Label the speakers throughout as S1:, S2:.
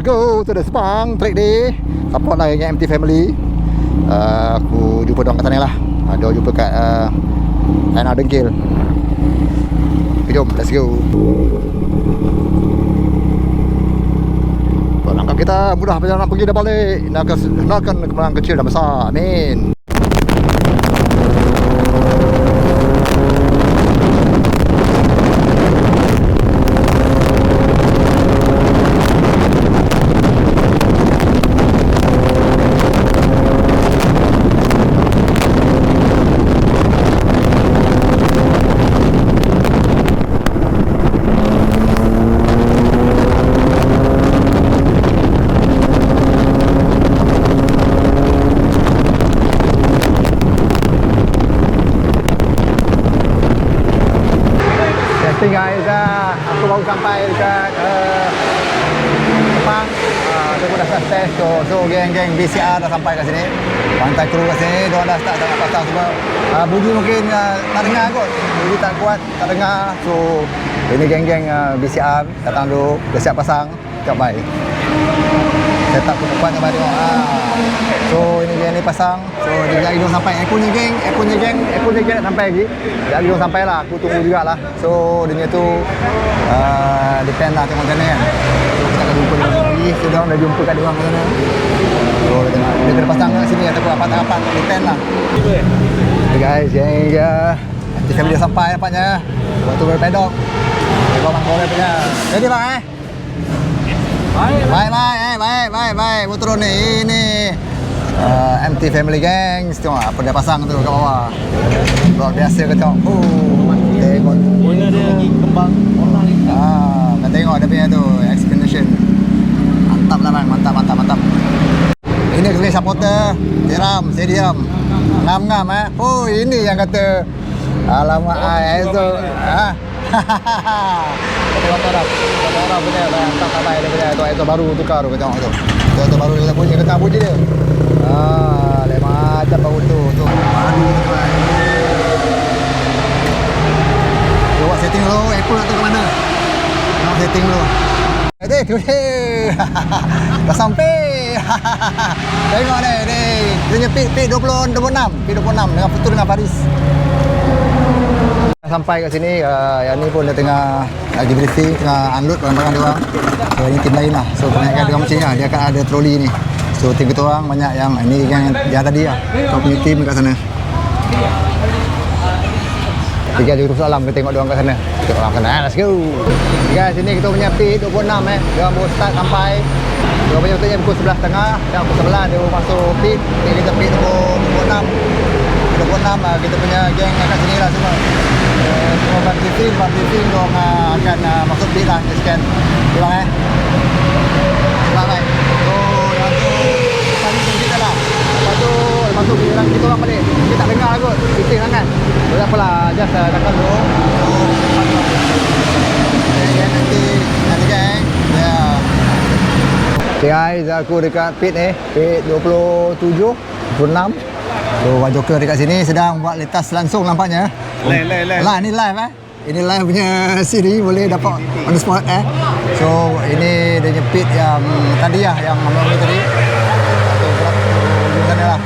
S1: we go to the Sepang track day. Support lah dengan MT Family. Aku jumpa diorang kat sana lah. Dia jumpa kat Aina Dengkil. Okay, jom, let's go. Langkah kita mudah perjalanan pergi dan balik. Nakkan kemenangan kecil dan besar. Amin. Guys, aku baru sampai dekat Sepang. Aku dah start test tu. So geng-geng BCR dah sampai kat sini. Pantai kru kat sini, diorang dah start tengah pasang semua. Bunyi mungkin tak dengar kot. Bunyi tak kuat, tak dengar. So ini geng-geng BCR datang dulu, dah siap pasang. Cakap baik. Setup kuat kepada tengok. So ini geng ni pasang. So dia lagi diorang sampai. Aku ni geng nak sampai lagi. Dia lagi diorang sampai lah. Aku tunggu jugalah. So dia tu depend lah tengok macam mana kan. So kita akan jumpa diorang lagi. So diorang dah jumpa kat diorang kat sana. So dia kena pasang kat sini ataupun apa-apa. Depend lah. Okay guys, yang nanti family dah sampai nampaknya. Waktu berpedok. Dia orang korek punya. Ready bang Baik. Mau turun ni. Ini MT Family Gangs. Tengok apa dia pasang tu kat bawah. Luar biasa ke tengok. Tengok.
S2: Warna dia lagi kembang. Warna lagi.
S1: Kau tengok dia punya tu explanation. Mantap lah bang. Mantap. Ini keliling supporter Tiram Stadium. Ngam-ngam Oh, ini yang kata alamak tu. Tengok orang punya tak sampai dia punya tu baru tukar tu tengok tu. Tu baru dia bunyi kena bunyi dia. Lain macam baru tu. Baru tu kan. Buat setting dulu, Apple nak tahu ke mana. Nak setting dulu. Tu dia. Dah sampai. Tengok ni. Dia punya P26 dengan foto dengan Paris. Sampai kat sini, yang ni pun dia tengah lagi briefing, tengah unload barang-barang dia orang. So ini tim lain lah. So kebanyakan dia orang macam ni lah, dia akan ada troli ni. So tim kita orang banyak yang ni yang tadi lah. Kau punya tim kat sana. Tiga jurus alam kita tengok dia orang kat sana. Tengok orang sana, let's go. Guys, sini kita punya P26 dia orang baru start sampai. Dia orang punya waktunya pukul 11.30 dan pukul 11 dia baru masuk pit. Kita P26 kita punya geng kat sini lah semua. Semua buat briefing diorang akan masuk pit lah. Dia scan diorang Sebab baik. So yang tu tadi pun kita lah. Lepas tu kita orang balik. Kita tak dengar kot briefing sangat. So tak apalah, just takkan dulu. So nanti geng. Okay guys, aku dekat pit ni, pit 27, 26. So Wan Joker dekat sini sedang buat letas langsung nampaknya. Live. Lah ni live Ini live punya siri, boleh dapat on the spot So ini dia punya pit yang tadi lah, yang malam ni tadi. Ujung sana lah.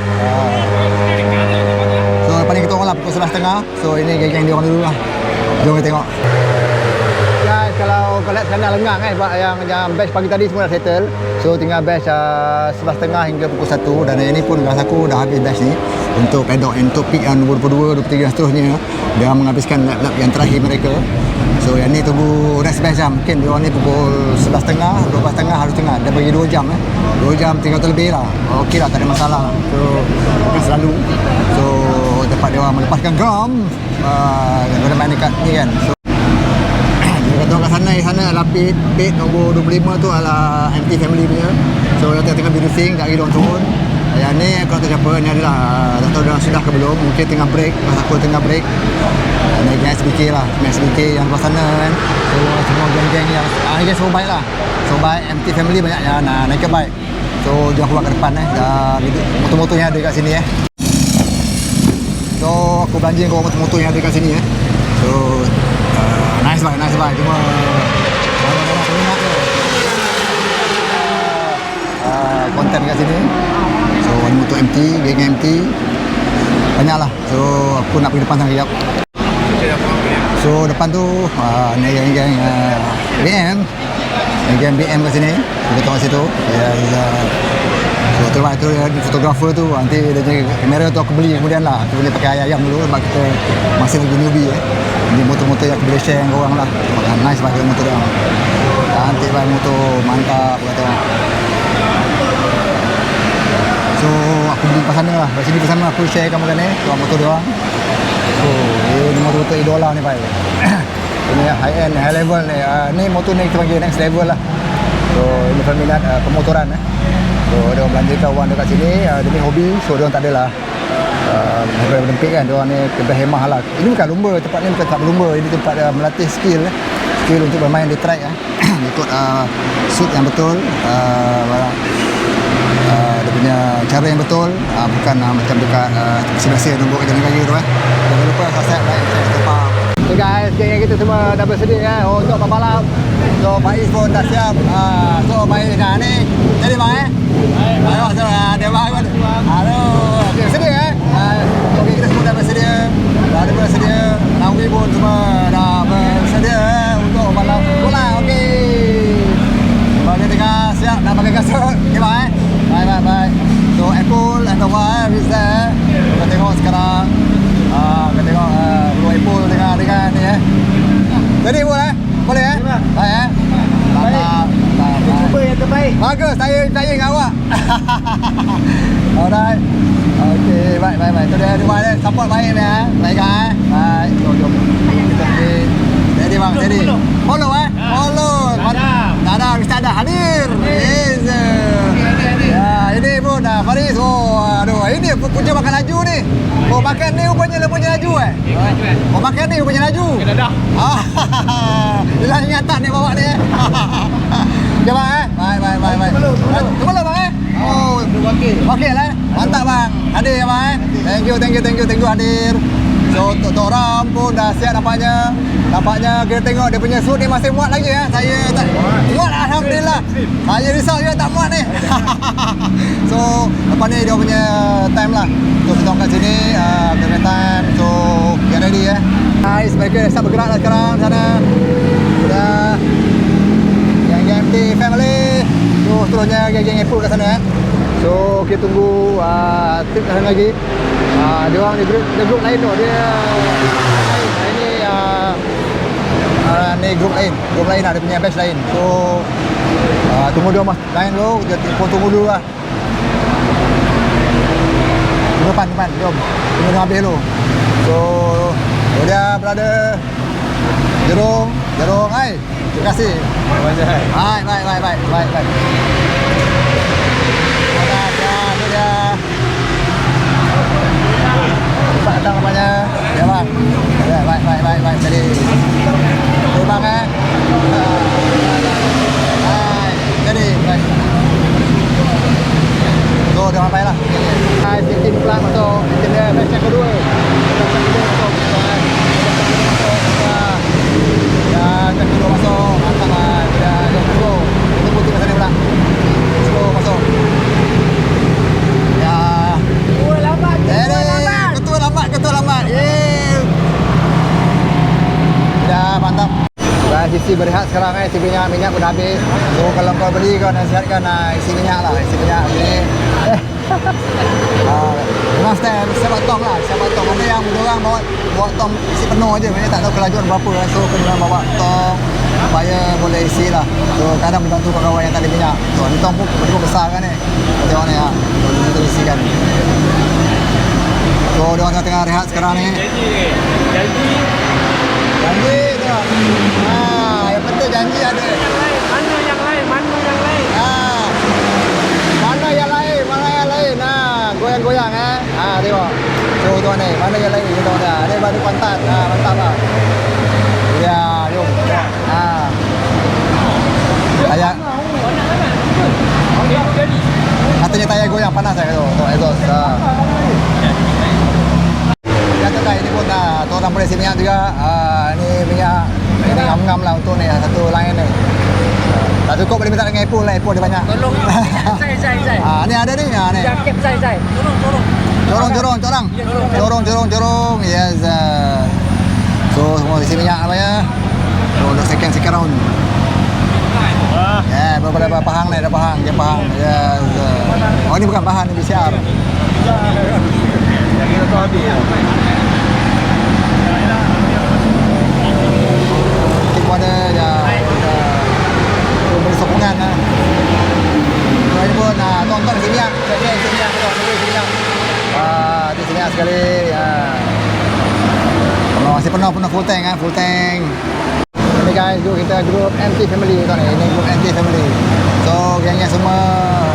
S1: So lepas ni kita orang lah pukul 11.30. So ini geng-geng dia orang dulu lah. Jom kita tengok. Guys, kalau kau lihat sekarang dah lengang sebab yang batch pagi tadi semua dah settle. So tinggal batch 11.30 hingga pukul 1. Dan ini pun rasa aku dah habis batch ni untuk pedok, untuk peak yang 22, 23 dan seterusnya. Dia menghabiskan lap-lap yang terakhir mereka. So yang ni tunggu rest batch lah. Mungkin dia orang ni pukul 11.30, 12.30 harus tengah. Dia bagi 2 jam 2 jam tinggal terlebih lah. Okey lah, tak ada masalah lah. So bukan selalu. So tempat dia orang melepaskan gam. Dia main dekat ni kan. So kata kat sana adalah pit nombor 25 tu adalah MT Family punya. So dia tengah briefing, tak lagi diorang turun. Yang ni kalau tak siapa, ni adalah tak tahu dah sudah ke belum, mungkin tengah break. Masa aku tengah break naik SBK lah, SBK yang luar sana kan. So semua geng-geng yang geng semua baik lah. So baik, MT Family banyak yang naik ke bike. So dia keluar ke depan dah motor-motor yang ada kat sini So aku belanjing kau motor-motor yang ada kat sini So nice bike. Cuma konten kat sini. So ada motor MT, geng MT. Banyak lah. So aku nak pergi depan sana kejap. So depan tu ni geng-geng BM. Geng BM kat sini. Kita tengok situ. So terlepas tu dia fotografer tu, nanti dia jadi kamera tu aku beli kemudian lah. Aku boleh pakai ayam dulu sebab kita masih lagi newbie Ini motor-motor yang aku boleh share dengan korang lah. Nice pakai motor dia. Cantik pakai motor, mantap kata. So aku beli kat sana lah. Kat sini ke sana aku share kamu kan motor dia orang. So ini motor-motor idola ni Pak. Ini high end, high level ni. Ni motor ni kita panggil next level lah. So ini peminat pemotoran So dia belanjakan wang dekat sini, dia ni hobi, so dia orang tak adalah Olimpik kan, dia orang ni berhemah lah. Ini bukan lumba, tempat ni bukan tempat lumba, ini tempat melatih skill untuk bermain di track ikut suit yang betul, dia punya cara yang betul, bukan macam dekat biasa nombor jalan kaki tu Jangan lupa subscribe, like, share, tepat. So guys, geng kita semua dah bersedia untuk membalap. So Faiz pun dah siap. So Faiz ni jadi bang Ayo, so dia bang. Aduh, dia bersedia so kita semua dah bersedia. Dah bersedia. Nawi pun semua dah bersedia untuk membalap bola. Okey. Bagi tengah siap nak pakai kasut. Okey bang Bye. So Apple and the wire is there. Kita tengok sekarang. Kita tengok Blue Apple dengan ni Jadi boleh boleh baik mantap.
S2: Cuba yang terbaik.
S1: Bagus, saya dengan awak. Alright. Okey, baik. Tu dia dua dia support baik baik kan baik. Jom kita pergi. Jadi bang, jadi follow follow. Ada mesti ada hadir. Yes. Ya, ini pun Faris. Aduh, ini punca makan laju ni. Makan ni rupanya laju makan ni rupanya laju.
S2: Kena dah.
S1: Hilang ingatan ni bawa ni Okay bang Baik. Kepala bang Okey lah. Mantap bang. Hadir bang Thank you hadir. So untuk orang pun dah siap nampaknya. Kita tengok dia punya suit ni masih muat lagi Saya tak muat alhamdulillah. Saya risau juga tak muat ni. So lepas ni dia punya time lah. So kita kat sini dia punya time. So get ready Nice, mereka dah bergerak dah sekarang sana. Dah geng MT family. So seterusnya geng Apple kat sana So kita tunggu trip kat sana lagi. Dia orang dia grup lain tu. Dia ni grup lain ada punya batch lain. So tunggu dia mas lain dulu. Kita tunggu dulu lah. Depan jom. Tunggu dia habis dulu. So dia brother Jerung hai. Terima kasih. Baik. Itu dia. Cepat datang namanya. Ya bang. Ya, baik. Jadi. Tu bang Hai. Jadi, baik. So, dia sampai lah. Hai, sistem pulang masuk. Sistem dia batch yang kedua. Yang kedua masuk. Mantap lah. Jom tunggu. Kita putih kat sana pula. Let's go, masuk. Ya. Ketua lambat. Dah mantap. Dah isi berehat sekarang isi minyak pun dah habis. So kalau kau beli kau nasihatkan isi minyak lah. Isi minyak ni. Memang siapa tong lah. Ada yang orang bawa tong isi penuh aja. Mereka tak tahu kelajuan berapa. So kena bawa tong supaya boleh isi lah. So kadang membantu kawan yang tak ada minyak. So ni tong pun betul besar kan ni. Tengok ni kita isikan. So dia orang tengah rehat sekarang ni. Janji tu. Yang penting janji ada.
S2: Mana yang lain?
S1: Mana yang lain? Goyang-goyang tengok. So tuan ni, mana yang lain? Kita dah. Ada batu pantat. Mantap lah. Ya, jom. Tayar. Katanya tayar goyang panas saya tu. Exhaust. Kata ini pun tu orang boleh isi minyak juga. Ni minyak ini ngam-ngam lah untuk ni satu line ni. Tak cukup boleh minta dengan Apple lah. Apple dia banyak.
S2: Tolong saya
S1: Ni ada ni. Ni.
S2: Jaket saya.
S1: Corong. Yes. So semua isi minyak namanya. So untuk second round. Ya, beberapa pahang ni, ada pahang, dia pahang. Yes. Oh, ini bukan bahan, ini PCR.
S2: Yang kita tahu habis.
S1: Kita ada ya. Beri sokongan lah. Ini pun tonton isi minyak. Isi minyak, isi minyak. Di sini sekali. Ya. Masih penuh full tank. Ini guys, kita grup MT Family tau ni. Ini grup MT Family. So, geng-geng semua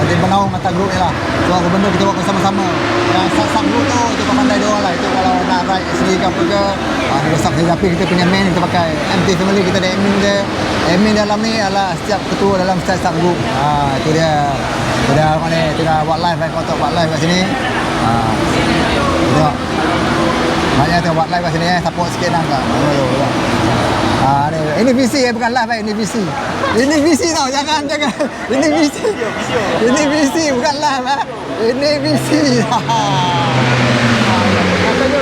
S1: dia bernaung atas grup ni lah. So, apa benda kita buat bersama-sama. Yang sub grup tu kau pandai dia orang lah. Itu kalau nak ride sendiri ke apa ke. Dia sub saya tapi kita punya main kita pakai MT Family. Kita ada admin dia. Admin dalam ni adalah setiap ketua dalam sub grup. Itu dia. Kita mana ni, kita buat live kan. Kau tak buat live kat sini. Tengok. Banyak tengok buat live kat sini support sikit lah. Ini VC bukan live ini VC. Ini VC tau, jangan. Ini VC. Ini VC bukan live Ini VC.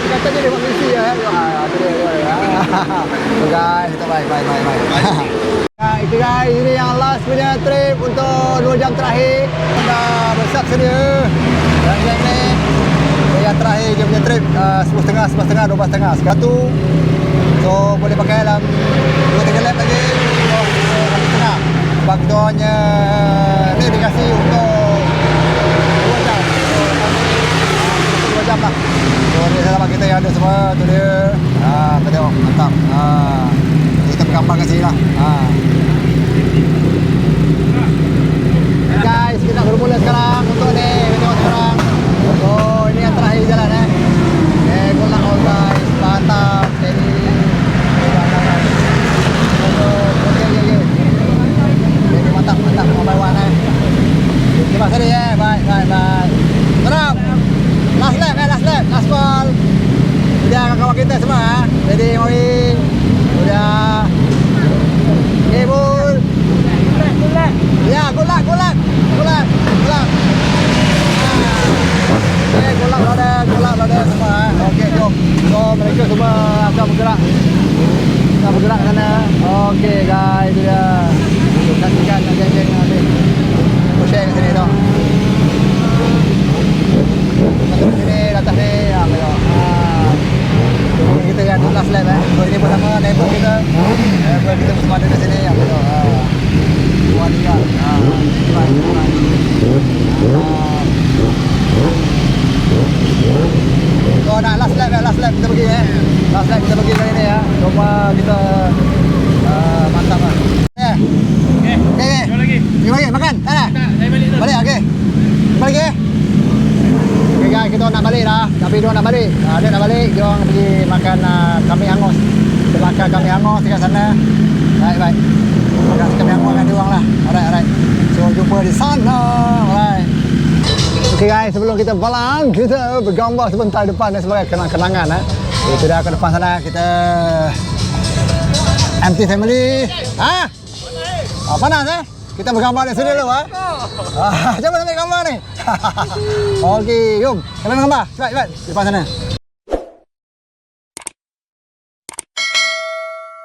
S1: Katanya dia buat VC ya. So guys, kita bye. Itu guys, ini yang last punya trip untuk 2 jam terakhir. Dah bersiap sedia. Yang ni yang terakhir dia punya trip 11.30, 12.30 sekatu. So boleh pakai dalam 2-3 lap lagi. So 1.5. Sebab kita hanya ni dikasih untuk 2 jam. So 2 jam lah. So ni selamat kita yang ada semua. Tu dia. Kita tengok. Mantap. Kita bergambar kat sini lah. Guys, kita bermula sekarang untuk ni. Kita tengok sekarang. So ini yang terakhir jalan good luck all guys. Mantap. Jadi mantap one by one Terima kasih bye. Terap. Last call. Udah kawan kita semua Jadi Moin. Udah. Okay, Bul. Ya, good luck. Okay, good luck semua. Okey, jom. So mereka semua akan bergerak. Sana. Okey guys, itu dia. Saksikan geng-geng nanti. Share kat sini tau. Masuk sini, datang ni. Kita kan last lap So ini bersama neighbor kita. Neighbor kita semua ada kat sini. Dua tiga. So nak last lap kita pergi Last lap kita pergi kali ni Cuma kita mantap lah. Okay. Jom lagi. Pergi balik makan. Tak nak? Saya balik tu. Balik okey. Balik Okay guys, kita nak balik dah. Tapi dia nak balik. Dia nak balik, dia orang pergi makan kami hangus. Kita makan kami hangus dekat sana. Baik. Makan kami hangus dengan dia orang lah. Alright. So jumpa di sana. Alright. Okay guys, sebelum kita balang, kita bergambar sebentar depan sebagai kenang-kenangan Itu dah ke depan sana, kita MT Family. Panas Kita bergambar di sini dulu Macam mana ambil gambar ni? Okey, jom. Kita ambil gambar. Cepat. Depan sana.